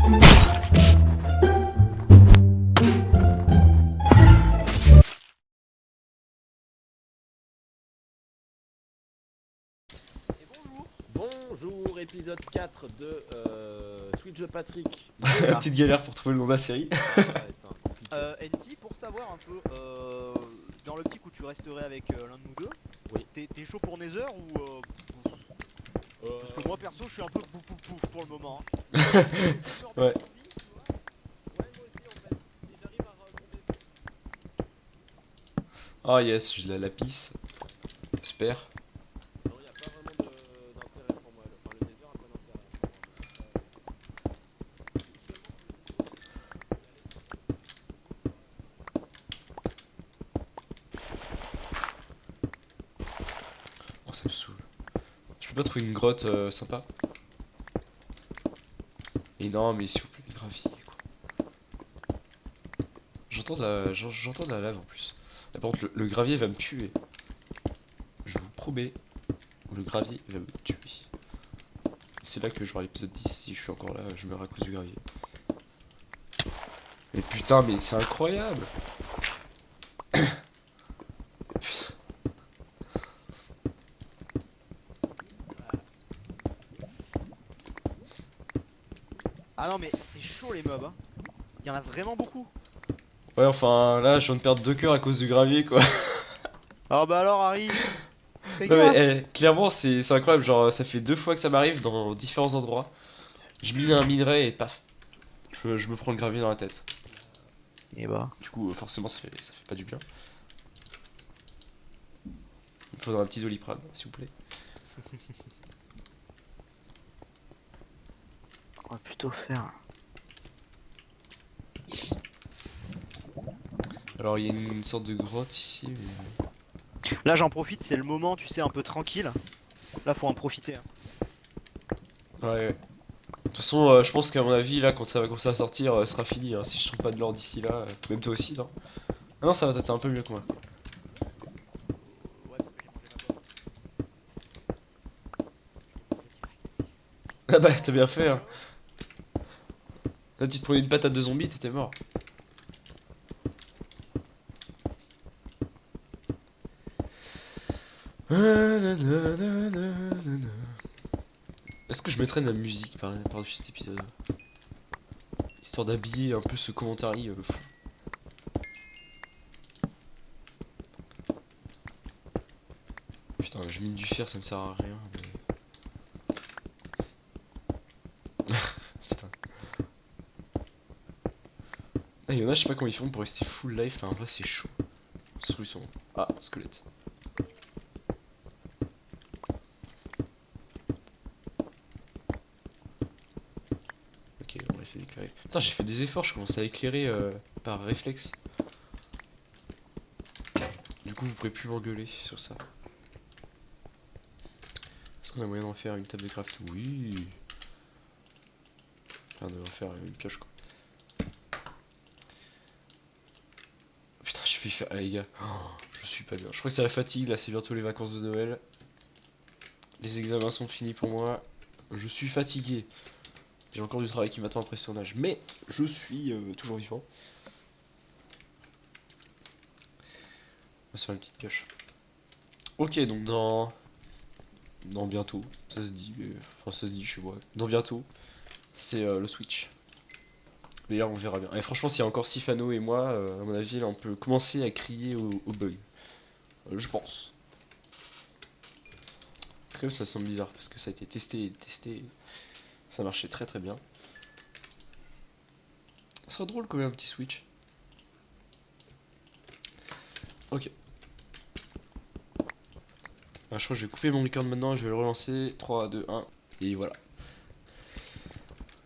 Bonjour, épisode 4 de Switch de Patrick. Petite galère pour trouver le nom de la série. NT, pour savoir un peu, dans l'optique où tu resterais avec l'un de nous deux, Oui. T'es chaud pour Nether ou Parce que moi perso je suis un peu pouf pouf pouf pour le moment. Hein. Ouais. Ouais, moi aussi en fait. Si j'arrive à remonter. Ah yes, j'ai la lapis. Super. Non, il n'y a pas vraiment d'intérêt pour moi. Enfin, le Nether a pas d'intérêt pour moi. Oh, ça me saoule. Je peux pas trouver une grotte sympa? Et non, mais s'il vous plaît, gravier quoi. J'entends de la lave en plus. Mais par contre, le gravier va me tuer. Je vous promets, le gravier va me tuer. C'est là que je vois l'épisode 10. Si je suis encore là, je meurs à cause du gravier. Mais putain, mais c'est incroyable! Ah non mais c'est chaud les mobs, hein. Il y en a vraiment beaucoup. Ouais, enfin là, je viens de perdre 2 cœurs à cause du gravier quoi. Ah bah alors Harry, fais Non gaffe. mais clairement c'est incroyable, genre ça fait 2 fois que ça m'arrive dans différents endroits. Je mine un minerai et paf, je me prends le gravier dans la tête. Et bah. Du coup forcément ça fait pas du bien. Il me faudra un petit doliprane s'il vous plaît. On va plutôt faire. Alors il y a une sorte de grotte ici. Mais... Là j'en profite, c'est le moment, tu sais, un peu tranquille. Là faut en profiter. Hein. Ouais. De toute façon je pense qu'à mon avis là quand ça va commencer à sortir ce sera fini hein. Si je trouve pas de l'or d'ici là, même toi aussi non? Ah non ça va, t'es un peu mieux que moi. Ouais parce que j'ai mangé ma pomme. Ah bah t'as bien fait hein. Là tu te prenais une patate de zombie, t'étais mort. Est-ce que je mettrais de la musique par-dessus cet épisode? Histoire d'habiller un peu ce commentaire fou. Putain, je mine du fer, ça me sert à rien. Mais... Putain. Ah, y'en a, je sais pas comment ils font pour rester full life, là en vrai c'est chaud. Solution. Ah, squelette. Ok, on va essayer d'éclairer. Putain, j'ai fait des efforts, je commence à éclairer par réflexe. Du coup, vous pourrez plus m'engueuler sur ça. Est-ce qu'on a moyen d'en faire une table de craft? Oui. Enfin, d'en faire une pioche quoi. Putain, j'ai fait faire. Ah, les gars, oh, je suis pas bien. Je crois que c'est la fatigue, là, c'est bientôt les vacances de Noël. Les examens sont finis pour moi. Je suis fatigué. J'ai encore du travail qui m'attend après ce tournage. Mais je suis toujours vivant. On va se faire une petite pioche. Ok, donc dans bientôt, ça se dit, enfin ça se dit chez moi. Dans bientôt, c'est le Switch. Mais là on verra bien. Et franchement, s'il y a encore Sifano et moi, à mon avis, là on peut commencer à crier au bug. Je pense. Comme ça semble bizarre parce que ça a été testé et testé. Ça marchait très très bien. Ça serait drôle quand même un petit Switch. Ok. Ah, je crois que je vais couper mon record maintenant, je vais le relancer. 3, 2, 1. Et voilà.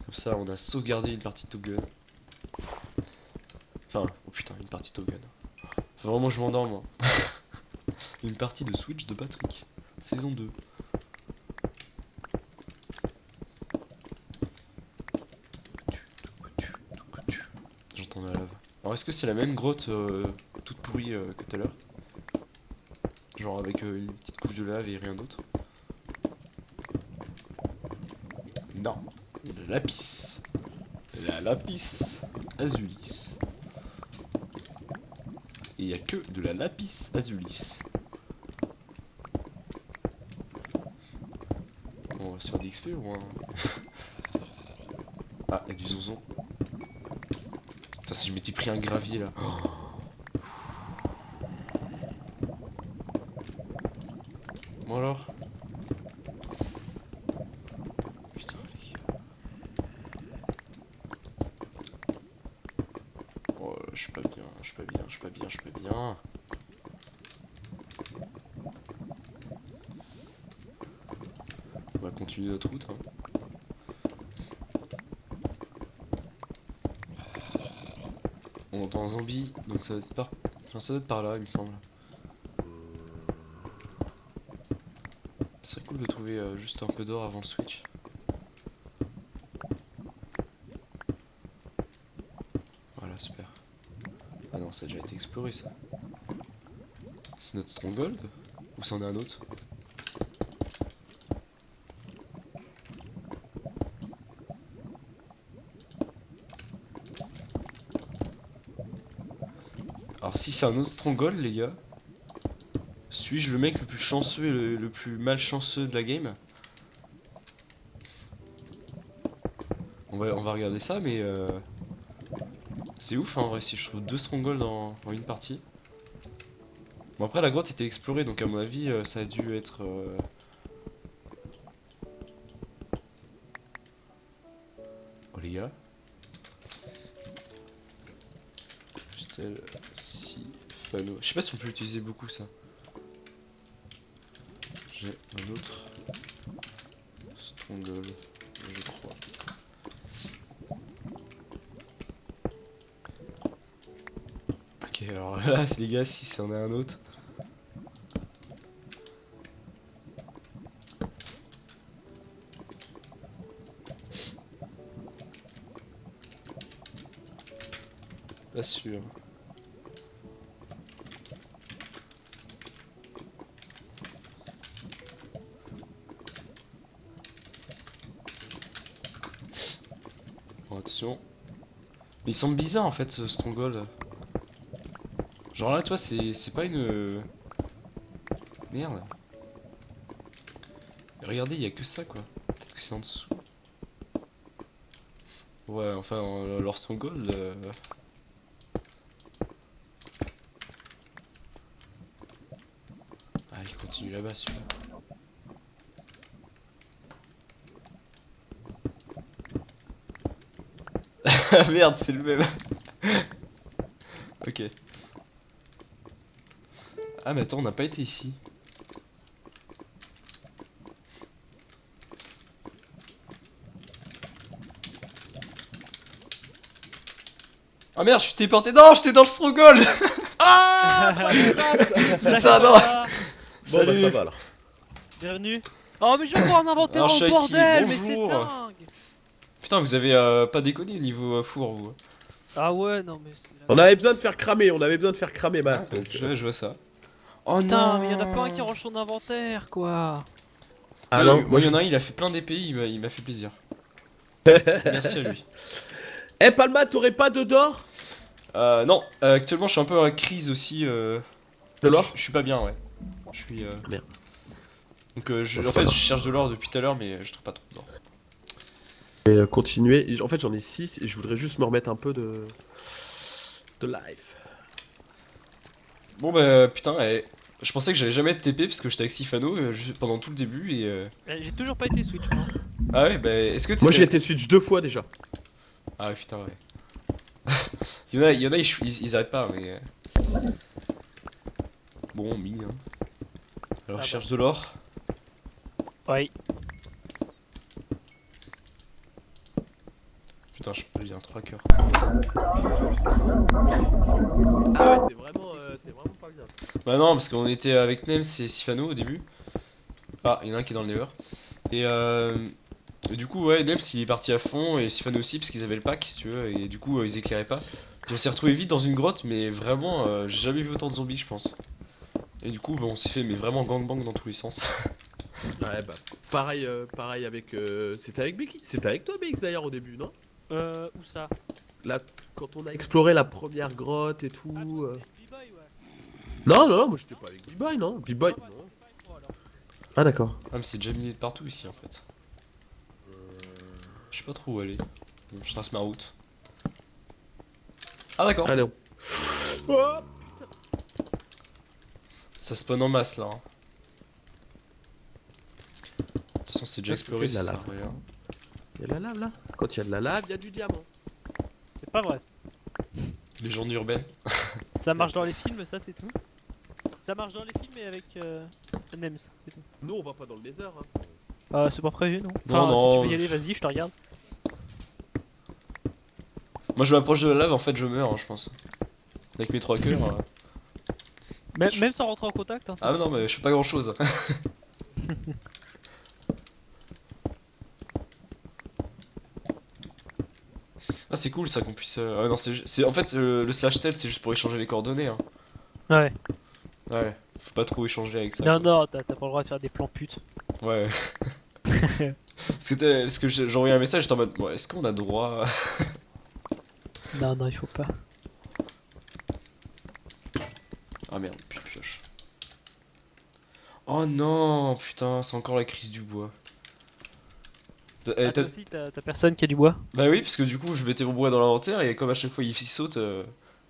Comme ça, on a sauvegardé une partie de Top Gun. Enfin, oh putain, une partie de Top Gun. Faut vraiment que je m'endorme, moi. Une partie de Switch de Patrick. Saison 2. J'entends la lave. Alors, est-ce que c'est la même grotte toute pourrie que tout à l'heure? Genre avec une petite couche de lave et rien d'autre? Non. De la lapis. La lapis azulis. Et il y a que de la lapis azulis. Bon, on va se faire des XP au moins. Ah, il y a du zonzon. Putain, si je m'étais pris un gravier là. Oh. Bon alors. Putain les gars. Oh, je suis pas bien, je suis pas bien, je suis pas bien, je suis pas bien. On va continuer notre route. Hein. On entend un zombie, donc ça doit être par... Enfin, ça doit être par là, il me semble. Ce serait cool de trouver juste un peu d'or avant le switch. Voilà, super. Ah non, ça a déjà été exploré ça. C'est notre stronghold? Ou c'en est un autre? Alors si c'est un autre stronghold les gars, suis-je le mec le plus chanceux et le plus malchanceux de la game? On va regarder ça mais c'est ouf hein, en vrai si je trouve 2 strongholds en une partie. Bon après la grotte était explorée donc à mon avis ça a dû être... Oh les gars. Si Fano. Je sais pas si on peut l'utiliser beaucoup ça. J'ai un autre stronghold, je crois. Ok alors là les gars si c'en est un autre. Pas sûr. Bon, attention. Mais il semble bizarre en fait ce stronghold. Genre là toi c'est pas une... Merde. Regardez il y a que ça quoi. Peut-être que c'est en dessous. Ouais enfin leur stronghold... Ah il continue là-bas celui-là. Ah merde, c'est le même. Ok. Ah mais attends, on n'a pas été ici. Ah merde, je suis téléporté. Non, j'étais dans le stronghold. Ah Putain, non. Bon, Bon bah Salut. ça va alors. bienvenue. Oh mais je vais avoir un inventaire Alors, en Shaiki, bordel, mais c'est bonjour. dingue. Putain, vous avez pas déconné au niveau four, vous. Ah ouais, non mais c'est... On avait besoin de faire cramer, on avait besoin de faire cramer Mass. Ah, donc, je vois ça. Oh Putain, non. mais y'en a pas un qui range son inventaire, quoi. Ah non, moi il y en a un, il a fait plein d'épées, il m'a fait plaisir. Merci à lui. Eh Palma, t'aurais pas de d'or? Non, actuellement je suis un peu en crise aussi. De l'or? Je suis pas bien, ouais. Je suis. Merde. Donc Bon, en c'est fait pas je grave. cherche de l'or depuis tout à l'heure mais je trouve pas trop d'or. Et continuer. En fait j'en ai 6 et je voudrais juste me remettre un peu de life. Bon bah putain, je pensais que j'allais jamais être TP parce que j'étais avec Sifano pendant tout le début et... J'ai toujours pas été switch, moi. Ah ouais bah est-ce que t'étais... Moi j'ai été switch 2 fois déjà. Ah ouais putain ouais. il y en a ils arrêtent pas mais... Bon mis hein. Alors Ah je bah. cherche de l'or. Oui. Putain je peux bien 3 cœurs. Ah ouais, t'es vraiment pas bien. Bah non parce qu'on était avec Nems et Sifano au début. Ah il y en a un qui est dans le Nether. Et du coup ouais Nems il est parti à fond et Sifano aussi parce qu'ils avaient le pack si tu veux et du coup ils éclairaient pas. Et on s'est retrouvé vite dans une grotte mais vraiment j'ai jamais vu autant de zombies je pense. Et du coup bah, on s'est fait mais vraiment gangbang dans tous les sens. Ouais bah pareil avec... C'était avec Becky? C'était avec toi BX d'ailleurs au début non? Où ça? Là, quand on a exploré la première grotte et tout. Ah, toi, t'es B-Boy, ouais. Non, non, moi j'étais pas avec B-Boy, non. B-Boy, Ah, ouais, non. c'était pas avec moi, alors. Ah, d'accord. Ah, mais c'est déjà miné de partout ici en fait. Je sais pas trop où aller. Bon, je trace ma route. Ah, d'accord. Allez, on. Oh, Ça spawn en masse là. Hein. De toute façon, c'est déjà Ouais, exploré, c'était de ça la sert à rien. y a de la lave là. Quand il y a de la lave, il y a du diamant. C'est pas vrai. Légende urbaine. Ça marche dans les films, ça c'est tout. Ça marche dans les films et avec Nems, c'est tout. Nous, on va pas dans le Nether. Hein. C'est pas prévu, non? Non, Si non. tu veux y aller, vas-y, je te regarde. Moi, je m'approche de la lave, en fait, je meurs, hein, je pense. Avec mes 3 cœurs. Même sans rentrer en contact, hein, Ah, non, mais je fais pas grand chose. Ah, c'est cool ça qu'on puisse. Ah, non, en fait, le slash tel, c'est juste pour échanger les coordonnées. Hein. Ouais. Ouais, faut pas trop échanger avec ça. Non, quoi. non, t'as pas le droit de faire des plans putes. Ouais. Parce que j'ai envoyé un message, j'étais en mode, bon, est-ce qu'on a droit Non, non, il faut pas. Ah merde, puis pioche. Oh non, putain, c'est encore la crise du bois. Toi aussi, t'as personne qui a du bois? Bah oui, parce que du coup, je mettais mon bois dans l'inventaire et comme à chaque fois il saute.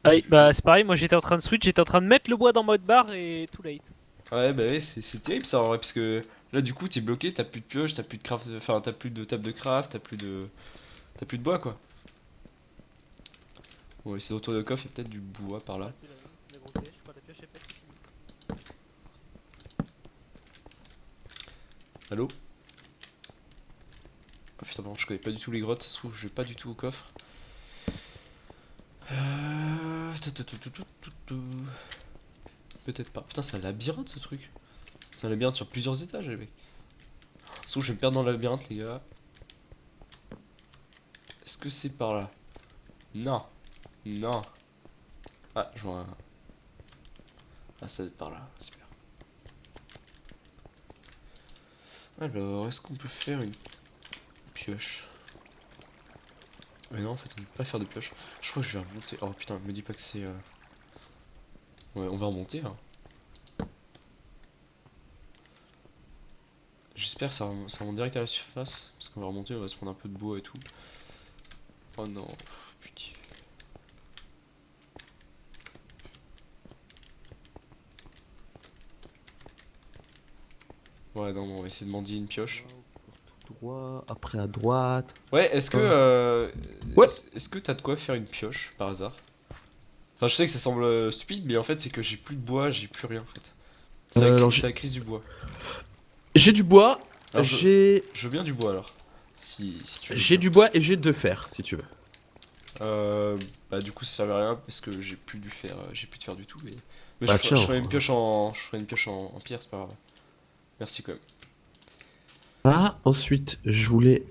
Ah oui, bah c'est pareil, moi j'étais en train de switch, j'étais en train de mettre le bois dans mode bar et too late. Ouais, bah ouais, c'est terrible ça en vrai, parce que là, du coup, t'es bloqué, t'as plus de pioche, t'as plus de craft, enfin, t'as plus de table de craft, t'as plus de bois quoi. Ouais, c'est autour de coffre, il y a peut-être du bois par là. C'est la grosse pioche, je crois, la pioche est faite. Allô? Ah putain, par contre, je connais pas du tout les grottes, ça se trouve, je vais pas du tout au coffre. Peut-être pas. Putain, c'est un labyrinthe ce truc. C'est un labyrinthe sur plusieurs étages, les mecs. Ça se trouve, je vais me perdre dans le labyrinthe, les gars. Est-ce que c'est par là? Non. Non. Ah, je vois un... Ah, ça doit être par là, super. Alors, est-ce qu'on peut faire une pioche? Mais non, en fait, on ne peut pas faire de pioche. Je crois que je vais remonter. Oh putain, me dis pas que c'est... Ouais, on va remonter, hein. J'espère que ça remonte direct à la surface. Parce qu'on va remonter, on va se prendre un peu de bois et tout. Oh non, putain. Ouais, non, on va essayer de mendier une pioche. Tout droit, après à droite. Ouais, est-ce que Ouais. est-ce que t'as de quoi faire une pioche par hasard? Enfin, je sais que ça semble stupide, mais en fait, c'est que j'ai plus de bois, j'ai plus rien en fait. alors, C'est la crise du bois. J'ai du bois, Alors, j'ai Je veux bien du bois alors. Si tu veux j'ai bien. du bois et j'ai 2 fers, si tu veux. Bah du coup ça servait à rien parce que j'ai plus du fer, j'ai plus de fer du tout. Mais Bah, tiens, je ferai une pioche en pierre, c'est pas grave. Merci quand même. Ah, ensuite, je voulais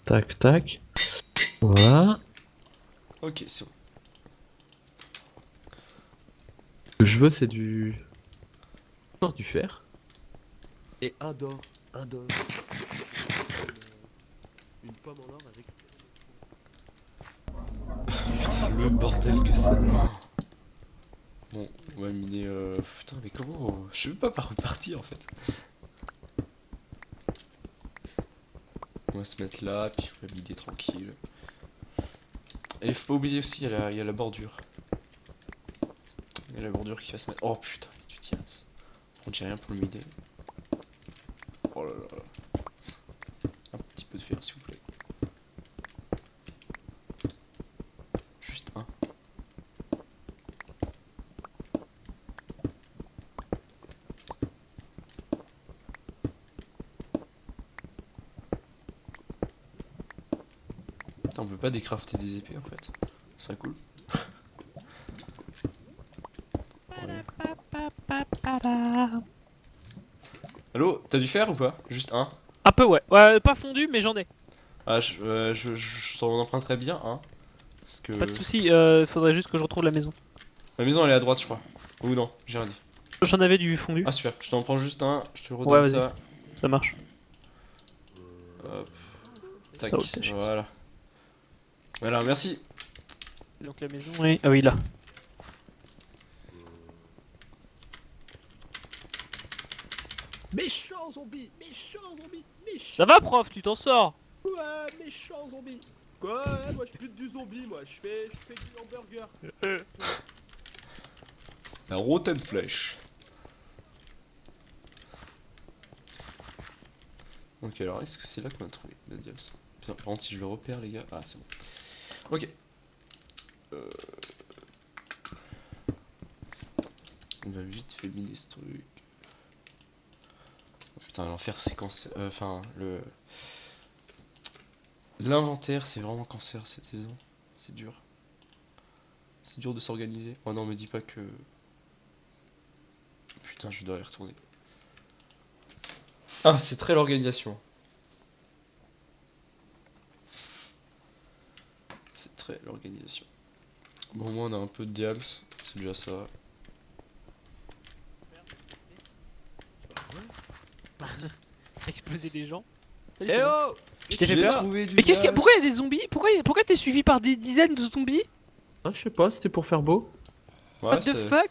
tac tac. Voilà. Ok, c'est bon. Ce que je veux, c'est encore du fer et un d'or, un d'or. Une pomme en or avec. Putain, le bordel que c'est. Bon, on va miner. Putain, mais comment. Je sais même pas par où partir en fait. On va se mettre là, puis on va miner tranquille. Et faut pas oublier aussi, il y a la bordure. Il y a la bordure qui va se mettre. Oh putain, tu tiens. On j'ai rien pour le miner. Oh là là là. Un petit peu de fer s'il vous plaît. Juste un. Putain, on peut pas décrafter des épées en fait. Ce serait cool. Ouais. Allo, t'as du fer ou pas? Juste un. Un peu, ouais. Ouais, pas fondu, mais j'en ai. Ah, je t'en emprunterais bien un. Parce que. Pas de soucis, faudrait juste que je retrouve la maison. Ma maison elle est à droite, je crois. Ou non, j'ai rien dit. J'en avais du fondu, Ah, super, je t'en prends juste un, je te redonne Ouais, vas-y. ça. ça marche. Hop. Tac, Ça, au tâche. voilà. Voilà, merci. Donc la maison est... Ah oui, là. Méchant zombie, méchant zombie, méchant. Ça va, prof, tu t'en sors. Ouais, méchant zombie. Quoi? Ouais, moi je fais du zombie, moi je fais du hamburger. La rotten flèche. Ok, alors est-ce que c'est là qu'on a trouvé le diable? Putain, par contre, si je le repère, les gars. Ah, c'est bon. Ok. On va vite fait miner ce truc. Oh, putain, l'enfer c'est cancer. Enfin, le. L'inventaire c'est vraiment cancer cette saison. C'est dur. C'est dur de s'organiser. Oh non, me dis pas que. Putain, je dois y retourner. Ah, c'est très l'organisation. C'est très l'organisation. Bon, au moins on a un peu de diams, c'est déjà ça. Exploser des gens. Salut, Eh c'est bon. oh! Je t'ai fait J'ai peur. trouvé du Mais qu'est-ce qu'il y a? diams. Pourquoi il y a des zombies? Pourquoi t'es suivi par des dizaines de zombies? Ah, je sais pas, c'était pour faire beau. Ouais, What the c'est- fuck?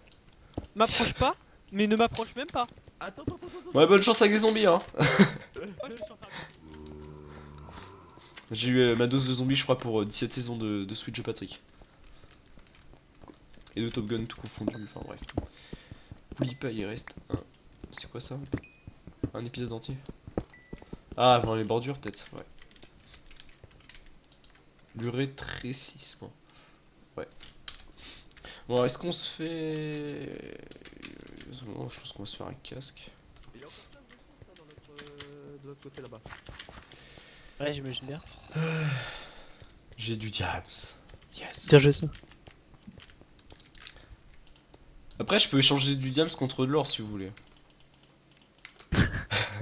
M'approche pas, mais ne m'approche même pas. Attends, attends, attends, attends. Ouais, bonne chance avec les zombies, hein. Oh, je me suis enfermé. J'ai eu ma dose de zombies, je crois, pour 17 saisons de Switch de Patrick. Et de Top Gun, tout confondu, enfin bref, tout. Oublie pas, il reste un. C'est quoi ça? Un épisode entier? Ah, avant les bordures, peut-être, ouais. Le rétrécissement. Ouais. Bon, est-ce qu'on se fait. Non, je pense qu'on va se faire un casque. Il y a encore plein de ressources hein, de l'autre côté là-bas. Ouais, j'imagine bien. J'ai du diams. Yes. Tiens, je sais. Après, je peux échanger du diams contre de l'or si vous voulez.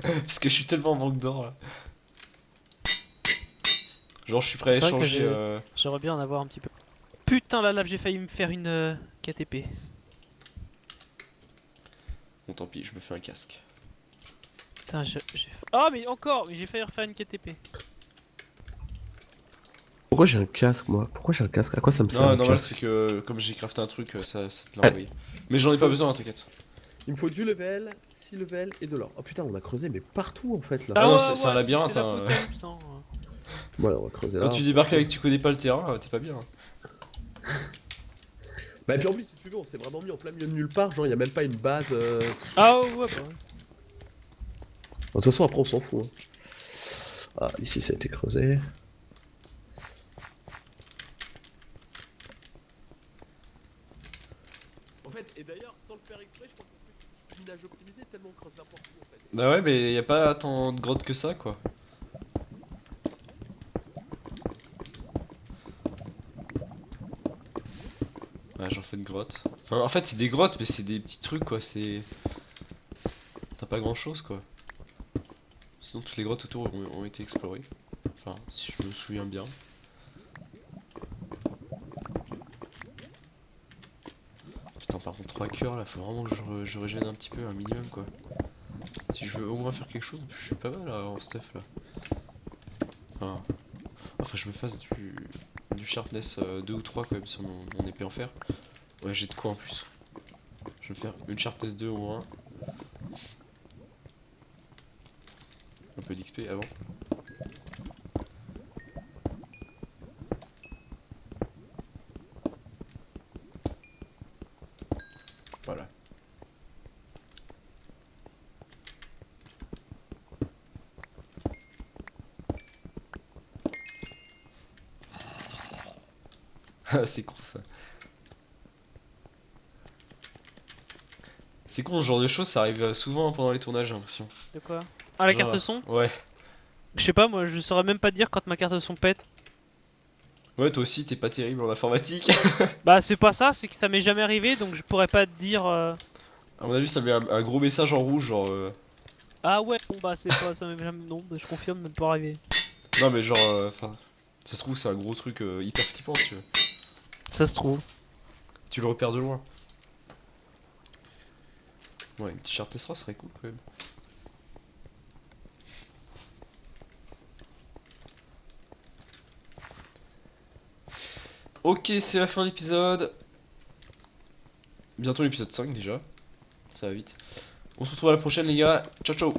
Parce que je suis tellement en manque d'or là. Genre, je suis prêt à C'est vrai que échanger. J'aimerais bien en avoir un petit peu. Putain, la lave, j'ai failli me faire une KTP. Bon, tant pis, je me fais un casque. Putain, Ah, mais encore! Mais j'ai failli refaire une KTP. Pourquoi j'ai un casque moi? Pourquoi j'ai un casque? À quoi ça me sert Non, un normal, casque? c'est que comme j'ai crafté un truc, ça te l'a envoyé. Mais j'en ai pas besoin, hein, t'inquiète. Il me faut du level, 6 level et de l'or. Oh putain, on a creusé mais partout en fait là. Ah non, c'est un labyrinthe, hein. l'apocalypse, hein. Voilà, on va creuser là. Quand tu débarques là et que tu connais pas le terrain, t'es pas bien. Hein. Bah et puis en plus si tu veux, on s'est vraiment mis en plein milieu de nulle part, genre y a même pas une base. Ah ouais, bah. De toute façon après on s'en fout. Hein. Ah ici ça a été creusé. En fait, et d'ailleurs, sans le faire exprès, je pense qu'on fait du minage optimisé tellement on creuse n'importe où en fait. Bah ouais, mais y a pas tant de grottes que ça, quoi. Ouais, j'en fais une grotte. Enfin, en fait, c'est des grottes, mais c'est des petits trucs, quoi. C'est. T'as pas grand chose, quoi. Sinon, toutes les grottes autour ont été explorées. Enfin, si je me souviens bien. Putain, par contre, 3 cœurs là, faut vraiment que je régène un petit peu, un minimum, quoi. Si je veux au moins faire quelque chose, je suis pas mal là, en stuff là. Enfin, je me fasse du sharpness 2 ou 3 quand même sur mon épée en fer. Ouais, j'ai de quoi en plus. Je vais faire une sharpness 2 au moins. Un peu d'XP avant. Voilà. C'est con ça. C'est con, ce genre de choses, ça arrive souvent pendant les tournages, j'ai l'impression. De quoi? Ah, la Genre, carte son? Ouais. Je sais pas, moi, je saurais même pas te dire quand ma carte son pète. Ouais, toi aussi, t'es pas terrible en informatique. Bah, c'est pas ça, c'est que ça m'est jamais arrivé, donc je pourrais pas te dire. À mon avis, ça met un gros message en rouge, genre. Ah ouais, bon bah, c'est pas ça m'est jamais. Non, bah, je confirme, même pas arrivé. Non, mais genre. Enfin. Ça se trouve, c'est un gros truc hyper flippant, si tu veux. Ça se trouve. Tu le repères de loin. Ouais, une petite charte S3 serait cool quand même. Ok, c'est la fin de l'épisode. Bientôt l'épisode 5 déjà. Ça va vite. On se retrouve à la prochaine les gars. Ciao ciao.